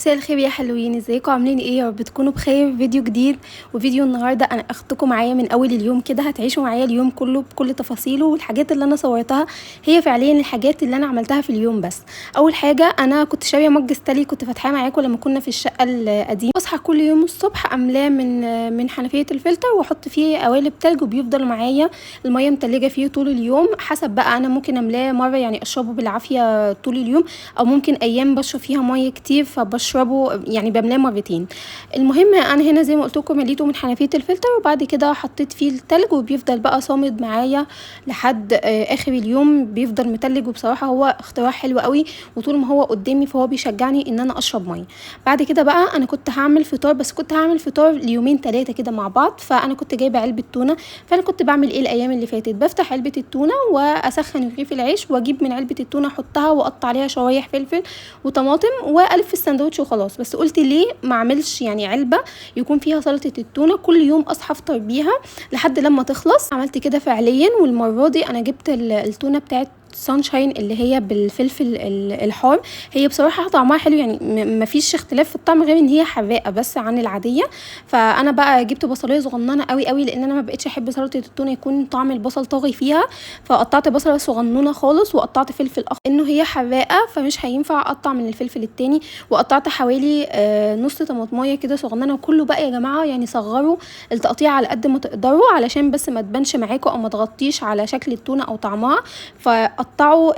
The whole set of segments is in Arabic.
مساء الخير يا حلوين، ازيكم عاملين ايه؟ يا رب تكونوا بخير. فيديو جديد وفيديو النهارده انا اخدتكم معايا من اول اليوم كده، هتعيشوا معايا اليوم كله بكل تفاصيله، والحاجات اللي انا صورتها هي فعليا الحاجات اللي انا عملتها في اليوم. بس اول حاجه انا كنت شاريه مج ستانلي، كنت فاتحاه معاكم لما كنا في الشقه القديمه. بصحى كل يوم الصبح املاه من حنفيه الفلتر واحط فيه قوالب تلج، وبيفضل معايا الميه متلجه فيه طول اليوم. حسب بقى انا ممكن املاه مره يعني اشربه بالعافيه طول اليوم، او ممكن ايام بشرب فيها ميه كتير فبشربه يعني بملاه مرتين. المهم انا هنا زي ما قلت لكم مليته من حنفيه الفلتر، وبعد كده حطيت فيه التلج وبيفضل بقى صامد معايا لحد اخر اليوم، بيفضل متلج. وبصراحه هو اختراع حلو قوي، وطول ما هو قدامي فهو بيشجعني ان انا اشرب ميه. بعد كده بقى انا كنت هعمل فطار، بس كنت هعمل فطار ليومين 3 كده مع بعض. فانا كنت جايبه علبه تونه، فانا كنت بعمل ايه الايام اللي فاتت؟ بفتح علبه التونه واسخن رغيف العيش، واجيب من علبه التونه احطها واقطع عليها شرايح فلفل وطماطم والف في الساندوتش وخلاص. بس قلت ليه ما اعملش يعني علبه يكون فيها سلطه التونه كل يوم اصحى افطر بيها لحد لما تخلص. عملت كده فعليا، والمره دي انا جبت التونه بتاعت سانشاين اللي هي بالفلفل الحار. هي بصراحه طعمها حلو، يعني مفيش اختلاف في الطعم غير ان هي حراقه بس عن العاديه. فانا بقى جبت بصلايه صغننه قوي قوي، لان انا ما بقتش احب سلطه التونه يكون طعم البصل طاغي فيها. فقطعت بصله صغنونه خالص، وقطعت فلفل اخضر انه هي حراقه فمش هينفع اقطع من الفلفل التاني. وقطعت حوالي نص طماطمايه كده صغننه. وكله بقى يا جماعه يعني صغروا التقطيع على قد ما تقدروا، علشان بس ما تبانش معاكم او ما تغطيش على شكل التونه او طعمها. فقطعوا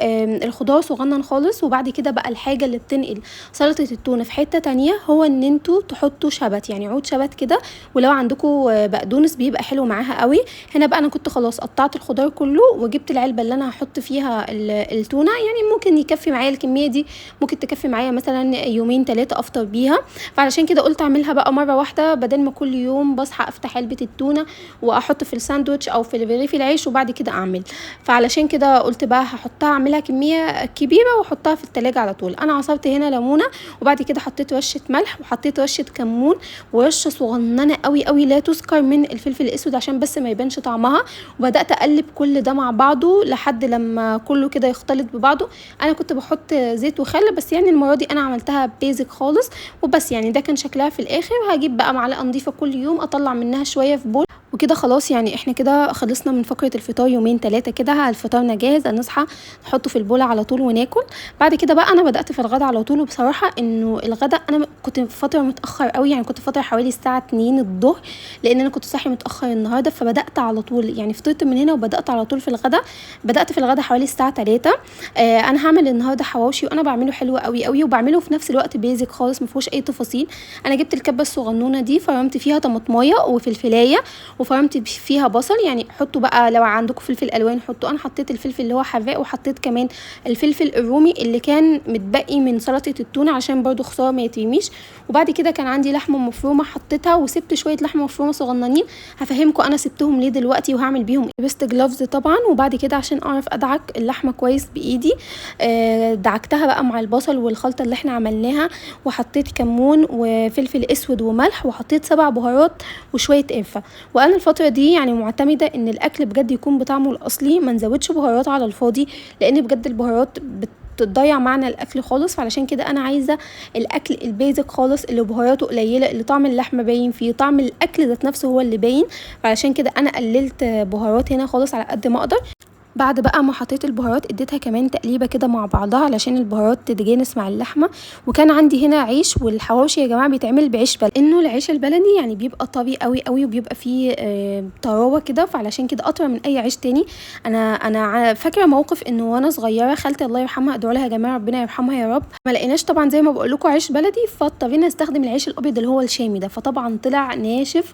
الخضار صغنن خالص. وبعد كده بقى الحاجه اللي بتنقل سلطه التونه في حته تانية هو ان انتوا تحطوا شبت، يعني عود شبت كده، ولو عندكم بقدونس بيبقى حلو معاها قوي. هنا بقى انا كنت خلاص قطعت الخضار كله، وجبت العلبه اللي انا هحط فيها التونه. يعني ممكن يكفي معايا الكميه دي، ممكن تكفي معايا مثلا يومين 3 افطر بيها. فعلشان كده قلت اعملها بقى مره واحده، بدل ما كل يوم بصحى افتح علبه التونه واحط في الساندوتش او في رغيف العيش وبعد كده اعمل. فعلشان كده قلت بقى هحطها، اعملها كميه كبيره واحطها في التلاجة على طول. انا عصرت هنا ليمونه، وبعد كده حطيت رشه ملح، وحطيت رشه كمون، ورشه صغننه قوي قوي لا تذكر من الفلفل الاسود عشان بس ما يبانش طعمها. وبدات اقلب كل ده مع بعضه لحد لما كله كده يختلط ببعضه. انا كنت بحط زيت وخل، بس يعني المره دي انا عملتها بيزك خالص وبس. يعني ده كان شكلها في الاخر. هجيب بقى معلقه نظيفه كل يوم اطلع منها شويه في بول، وكده خلاص. يعني احنا كده خلصنا من فقره الفطار يومين 3 كده. الفطارنا جاهز، نصحى نحطه في البوله على طول وناكل. بعد كده بقى انا بدات في الغدا على طول. وبصراحه انه الغدا انا كنت في فتره متاخر قوي، يعني كنت فتره حوالي الساعه 2 الظهر، لان انا كنت صاحي متاخر النهارده. فبدات على طول يعني فطرت من هنا وبدات على طول في الغدا. بدات في الغدا حوالي الساعه 3. انا هعمل النهارده حواوشي، وانا بعمله حلو قوي قوي، وبعمله في نفس الوقت بيزك خالص ما فيهوش اي تفاصيل. انا جبت الكبه الصغنونه دي، فرمت فيها طماطمايه وفلفلايه، وفرمت فيها بصل. يعني حطوا بقى لو عندكم فلفل الوان حطوا. انا حطيت الفلفل اللي هو حراق، وحطيت كمان الفلفل الرومي اللي كان متبقي من سلطه التونه عشان برضو خساره ما يترميش. وبعد كده كان عندي لحمه مفرومه حطيتها، وسبت شويه لحمه مفرومه صغننين. هفهمكم انا سبتهم ليه دلوقتي وهعمل بيهم ايه. لبست جلافز طبعا. وبعد كده عشان اعرف ادعك اللحمه كويس بايدي دعكتها بقى مع البصل والخلطه اللي احنا عملناها، وحطيت كمون وفلفل اسود وملح، وحطيت 7 بهارات وشويه قرفه. وانا الفتره دي يعني معتمده ان الاكل بجد يكون بطعمه الاصلي، ما نزودش بهارات على الفاضي، لان بجد البهارات بتضيع معنى الاكل خالص. فعلشان كده انا عايزه الاكل البيزك خالص اللي بهاراته قليله، اللي طعم اللحمه باين فيه، طعم الاكل ذات نفسه هو اللي باين. فعلشان كده انا قللت بهارات هنا خالص على قد ما اقدر. بعد بقى ما حطيت البهارات اديتها كمان تقليبه كده مع بعضها علشان البهارات تتجانس مع اللحمه. وكان عندي هنا عيش، والحواوشي يا جماعه بيتعمل بعيش بلدي، انه العيش البلدي يعني بيبقى طري قوي قوي وبيبقى فيه طراوه كده، فعلشان كده اطرى من اي عيش تاني. انا فاكره موقف انه وانا صغيره خالتي الله يرحمها، ادعوا لها يا جماعه ربنا يرحمها يا رب، ما لقيناش طبعا زي ما بقول لكم عيش بلدي، فاضطرينا نستخدم العيش الابيض اللي هو الشامي ده. فطبعا طلع ناشف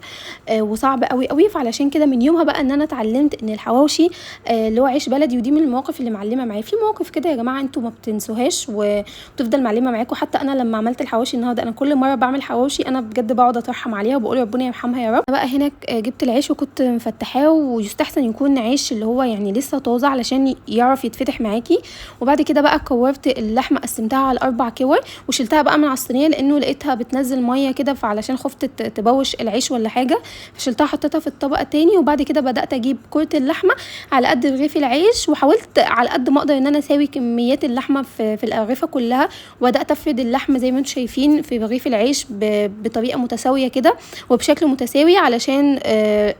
وصعب قوي قوي. فعلشان كده من يومها بقى ان انا اتعلمت ان الحواوشي اللي هو عيش بلدي. ودي من المواقف اللي معلمه معايا. في مواقف كده يا جماعه انتوا ما بتنسوهاش وتفضل معلمه معاكم. حتى انا لما عملت الحواوشي النهارده، انا كل مره بعمل حواوشي انا بجد بقعد اترحم عليها وبقول ربنا يرحمها يا رب. انا بقى هنا جبت العيش وكنت مفتحاه، ويستحسن يكون عيش اللي هو يعني لسه طازه علشان يعرف يتفتح معاكي. وبعد كده بقى كورت اللحمه، قسمتها على 4 كور وشلتها بقى من على الصينيه، لانه لقيتها بتنزل ميه كده، فعلشان خفت تبوش العيش ولا حاجه فشلتها حطيتها في الطبق تاني. وبعد كده بدات اجيب كوره اللحمه على قد رغيف العيش، وحاولت على قد ما اقدر ان انا اساوي كميات اللحمه في الارغفه كلها، وبدات افرد اللحمه زي ما انتم شايفين في رغيف العيش بطريقه متساويه كده وبشكل متساوي علشان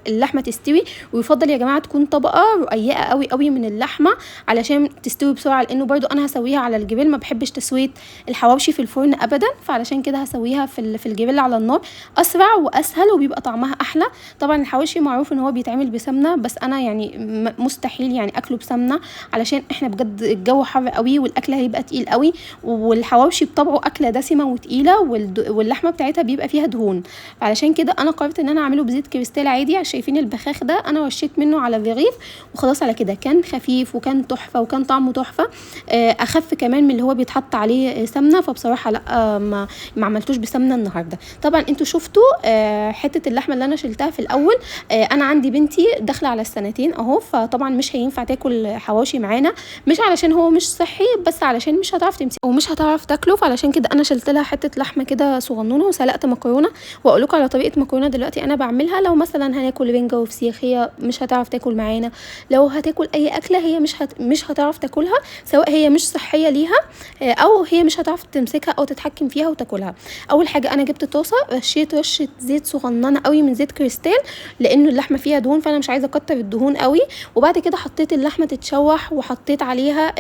اللحمه تستوي. ويفضل يا جماعه تكون طبقه رقيقه قوي قوي من اللحمه علشان تستوي بسرعه، لانه برده انا هسويها على الجبل، ما بحبش تسويه الحواوشي في الفرن ابدا، فعلشان كده هسويها في الجبل على النار، اسرع واسهل وبيبقى طعمها احلى. طبعا الحواوشي معروف ان هو بيتعمل بسمنه، بس انا يعني مستحيل يعني اكله بسمنه علشان احنا بجد الجو حر قوي والاكل هيبقى تقيل قوي، والحواوشي بطبعه اكله دسمه وتقيله واللحمه بتاعتها بيبقى فيها دهون. فعلشان كده انا قررت ان انا اعمله بزيت كريستال عادي. شايفين البخاخ ده انا رشيت منه على الرغيف وخلاص على كده. كان خفيف وكان تحفه وكان طعمه تحفه، اخف كمان من اللي هو بيتحط عليه سمنه. فبصراحه لا، ما عملتوش بسمنه النهارده. طبعا انتوا شفتوا حته اللحمه اللي انا شلتها في الاول. انا عندي بنتي داخله على السنتين اهو، فطبعا مش هينفع تاكل حواوشي معانا، مش علشان هو مش صحي، بس علشان مش هتعرف تمسكه ومش هتعرف تاكله. فعلشان كده انا شلت لها حته لحمه كده صغنونه وسلقت مكرونه، واقول لكم على طريقه مكرونه دلوقتي انا بعملها. لو مثلا هناكل رنجه وفسيخ هي مش هتعرف تاكل معانا، لو هتاكل اي اكله هي مش هتعرف تاكلها، سواء هي مش صحيه ليها او هي مش هتعرف تمسكها او تتحكم فيها وتاكلها. اول حاجه انا جبت طاسه، رشيت رشه زيت صغننه قوي من زيت كريستال، لانه اللحمه فيها دهون فانا مش عايزه اكتر الدهون قوي. وبعد كده حطيت اللحمه تتشوح، وحطيت عليها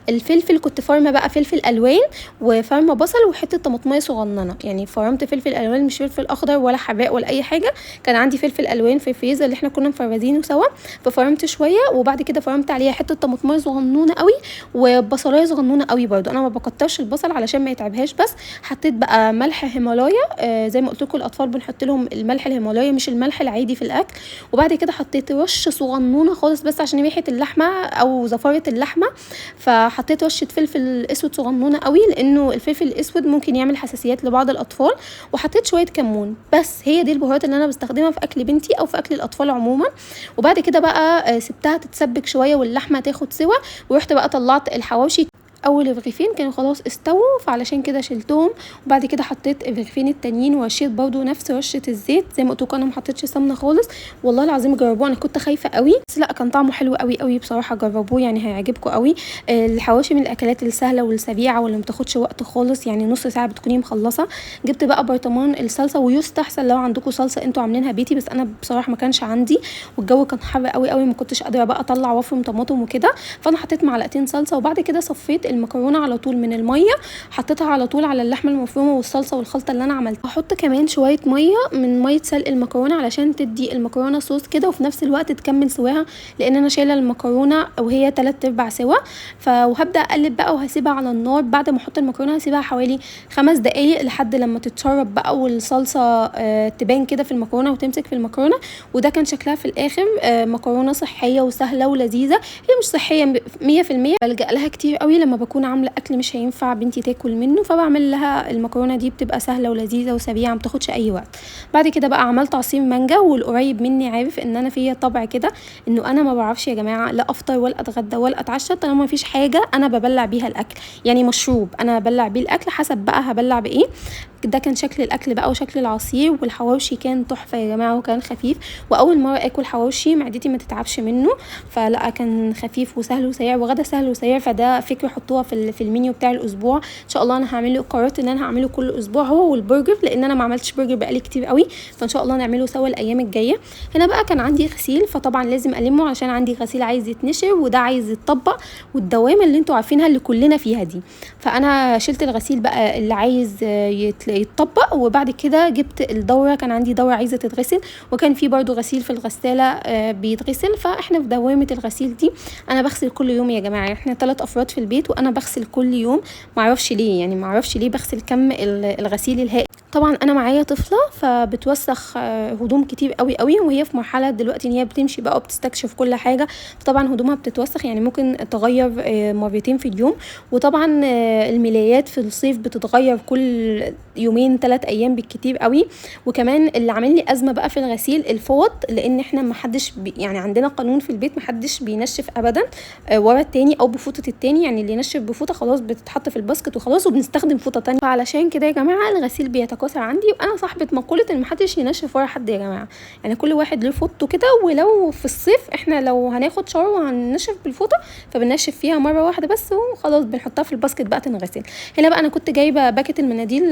الفلفل، كنت فارمه بقى فلفل الوان وفارمه بصل وحته طماطميه صغننه، يعني فرمت فلفل الوان مش فلفل اخضر ولا حراق ولا اي حاجه، كان عندي فلفل الوان في الفريزر اللي احنا كنا مفرزينه سوا، ففرمت شويه. وبعد كده فرمت عليها حته طماطميه صغنونه قوي وبصلايه صغنونه قوي برده، انا ما بكترش البصل علشان ما يتعبهاش. بس حطيت بقى ملح هيمالايا، زي ما قلت لكم الاطفال بنحط لهم الملح الهيمالايا مش الملح العادي في الاكل. وبعد كده حطيت رشه صغنونه خالص بس عشان ريحه اللحمه او زفاره اللحمه، فحطيت رشه فلفل اسود صغنونه قوي لانه الفلفل الاسود ممكن يعمل حساسيات لبعض الاطفال. وحطيت شويه كمون. بس هي دي البهارات اللي انا بستخدمها في اكل بنتي او في اكل الاطفال عموما. وبعد كده بقى سبتها تتسبك شويه واللحمه تاخد سوا، ورحت بقى طلعت الحواوشي. اول رغيفين كانوا خلاص استووا، فعلشان كده شلتهم. وبعد كده حطيت الرغيفين التانيين ورشيت برده نفس رشه الزيت، زي ما قلت لكم انا ما حطيتش سمنه خالص. والله العظيم جربوه، انا كنت خايفه قوي بس لا، كان طعمه حلو قوي قوي بصراحه، جربوه يعني هيعجبكم قوي. الحواشي من الاكلات السهله والسريعه واللي ما بتاخدش وقت خالص، يعني نص ساعه بتكوني مخلصه. جبت بقى برطمان الصلصه، ويستحسن لو عندكم صلصه انتوا عاملينها بيتي، بس انا بصراحه ما كانش عندي والجو كان حر قوي قوي، ما كنتش قادره بقى اطلع وافرم طماطم وكده، فانا حطيت معلقتين صلصه. وبعد كده صفيت المكرونه على طول من الميه، حطيتها على طول على اللحمه المفرومه والصلصه والخلطه اللي انا عملتها. هحط كمان شويه ميه من ميه سلق المكرونه علشان تدي المكرونه صوص كده، وفي نفس الوقت تكمل سواها، لان انا شايله المكرونه وهي 3/4 سوا. وهبدا اقلب بقى وهسيبها على النار. بعد ما احط المكرونه هسيبها حوالي 5 دقايق لحد لما تتشرب بقى والصلصه تبان كده في المكرونه وتمسك في المكرونه. وده كان شكلها في الاخر، مكرونه صحيه وسهله ولذيذه. هي مش صحيه 100%، بلجأ لها كتير قوي لما بكون عامله اكل مش هينفع بنتي تاكل منه، فبعمل لها المكرونه دي، بتبقى سهله ولذيذه وسريعه، ما بتاخدش اي وقت. بعد كده بقى عملت عصير مانجا، والقريب مني عارف ان انا فيا طبع كده انه انا ما بعرفش يا جماعه لا افطر ولا اتغدى ولا اتعشى طالما ما فيش حاجه انا ببلع بيها الاكل، يعني مشروب انا ببلع بيه الاكل حسب بقى هبلع بايه. ده كان شكل الاكل بقى وشكل العصير. والحواوشي كان تحفه يا جماعه وكان خفيف، واول مره اكل حواوشي معدتي ما تتعبش منه، فلا كان خفيف وسهل وسريع، وغدا سهل وسريع. فده فكره حطوها في المنيو بتاع الاسبوع ان شاء الله. انا هعمله، قررت ان انا هعمله كل اسبوع، هو والبرجر، لان انا ما عملتش برجر بقالي كتير قوي، فان شاء الله نعمله سوا الايام الجايه. هنا بقى كان عندي غسيل، فطبعا لازم المه عشان عندي غسيل عايز يتنشر وده عايز يتطبق، والدوامه اللي انتوا عارفينها اللي كلنا فيها دي. فانا شلت الغسيل بقى اللي عايز يتطبق، وبعد كده جبت الدوره، كان عندي دوره عايزه تتغسل، وكان في برده غسيل في الغساله بيتغسل. فاحنا في دوامه الغسيل دي انا بغسل كل يوم يا جماعه، احنا 3 افراد في البيت وانا بغسل كل يوم، معرفش ليه، يعني معرفش ليه بغسل كم الغسيل الهائل. طبعا انا معايا طفله فبتوسخ هدوم كتير قوي قوي، وهي في مرحله دلوقتي ان هي بتمشي بقى وبتستكشف كل حاجه، فطبعا هدومها بتتوسخ، يعني ممكن تغير مرتين في اليوم. وطبعا الملايات في الصيف بتتغير كل يومين 3 ايام بالكتير قوي. وكمان اللي عامل لي ازمه بقى في الغسيل الفوط، لان احنا ما حدش يعني عندنا قانون في البيت، ما حدش بينشف ابدا ورا التاني او بفوطه التاني، يعني اللي ينشف بفوطه خلاص بتتحط في الباسكت وخلاص، وبنستخدم فوطه تانية. فعلشان كده يا جماعه الغسيل بيتكاثر المكاسر عندي، وانا صاحبه مقوله ان محدش ينشف ورا حد يا جماعه، يعني كل واحد له فوطته كده. ولو في الصيف احنا لو هناخد شاور وهننشف بالفوطه فبننشف فيها مره واحده بس وخلاص، بنحطها في الباسكت بقى تنغسل. هنا بقى انا كنت جايبه باكت المناديل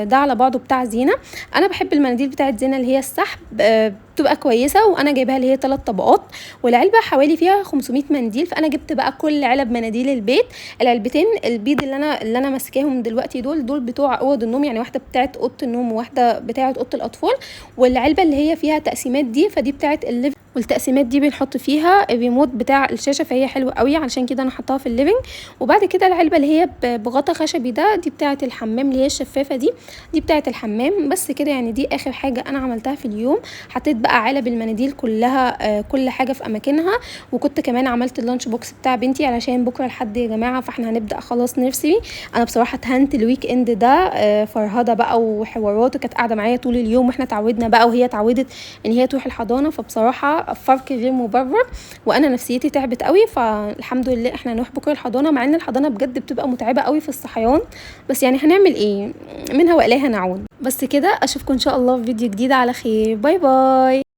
ده على بعضه بتاع زينه. انا بحب المناديل بتاعه زينه اللي هي السحب، بتبقى كويسه، وانا جايباها اللي هي 3 طبقات، والعلبه حوالي فيها 500 منديل. فانا جبت بقى كل علب مناديل البيت، العلبتين البيض اللي انا ماسكاهم دلوقتي دول بتوع اوض النوم، يعني واحده بتاعه اوضه النوم وواحده بتاعه اوضه الاطفال. والعلبه اللي هي فيها تقسيمات دي فدي بتاعه الليفنج، والتقسيمات دي بنحط فيها الريموت بتاع الشاشه، فهي حلوه قوي علشان كده انا حطاها في الليفنج. وبعد كده العلبه اللي هي بغطا خشبي دي بتاعه الحمام، اللي هي الشفافه دي بتاعه الحمام. بس كده يعني دي اخر حاجه انا عملتها في اليوم. حطيت بقى علب المناديل كلها كل حاجه في اماكنها، وكنت كمان عملت اللانش بوكس بتاع بنتي علشان بكره الحد يا جماعه، فاحنا هنبدا خلاص نرسمي. انا بصراحه اتهنت الويك اند ده فرهده بقى وحوارات، وكانت قاعده معايا طول اليوم، واحنا اتعودنا بقى وهي اتعودت ان هي تروح الحضانه، فبصراحه فرق غير مبرر وانا نفسيتي تعبت قوي. فالحمد لله احنا هنروح بكره الحضانه، مع ان الحضانه بجد بتبقى متعبه قوي في الصحيان، بس يعني هنعمل ايه، منها واليها نعود. بس كده اشوفكم ان شاء الله في فيديو جديد على خير. باي باي.